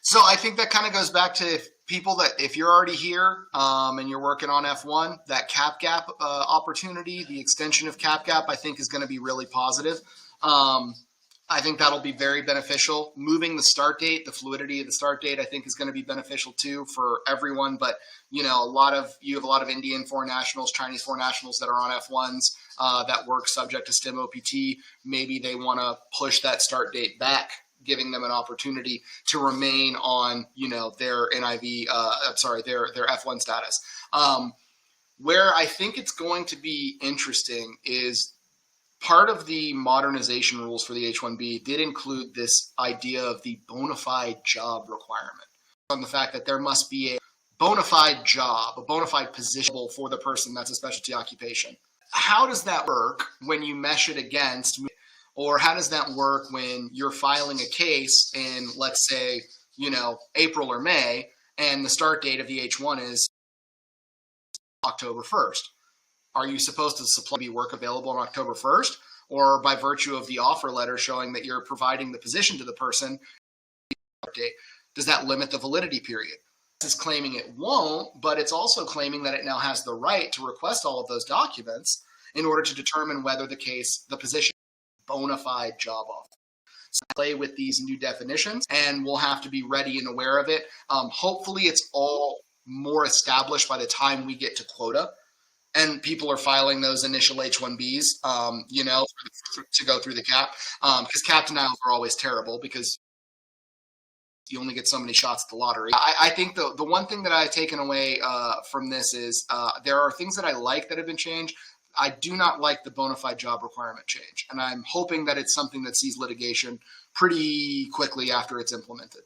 So I think that kind of goes back to if you're already here and you're working on F1, that cap gap opportunity, the extension of cap gap, I think is going to be really positive. I think that'll be very beneficial. Moving the start date, the fluidity of the start date, I think is going to be beneficial too for everyone. But you have a lot of Indian foreign nationals, Chinese foreign nationals that are on F1s that work subject to STEM OPT. Maybe they want to push that start date back, giving them an opportunity to remain on, their NIV, their F1 status. Where I think it's going to be interesting is part of the modernization rules for the H-1B did include this idea of the bona fide job requirement, on the fact that there must be a bona fide job, a bona fide position for the person that's a specialty occupation. How does that work when you mesh it against, or how does that work when you're filing a case in, let's say, April or May, and the start date of the H-1 is October 1st? Are you supposed to supply work available on October 1st, or by virtue of the offer letter showing that you're providing the position to the person, does that limit the validity period? It's claiming it won't, but it's also claiming that it now has the right to request all of those documents in order to determine whether the position is a bona fide job offer. So play with these new definitions, and we'll have to be ready and aware of it. Hopefully it's all more established by the time we get to quota and people are filing those initial H-1Bs, to go through the cap. Because cap denials are always terrible because you only get so many shots at the lottery. I think the one thing that I've taken away from this is there are things that I like that have been changed. I do not like the bona fide job requirement change, and I'm hoping that it's something that sees litigation pretty quickly after it's implemented.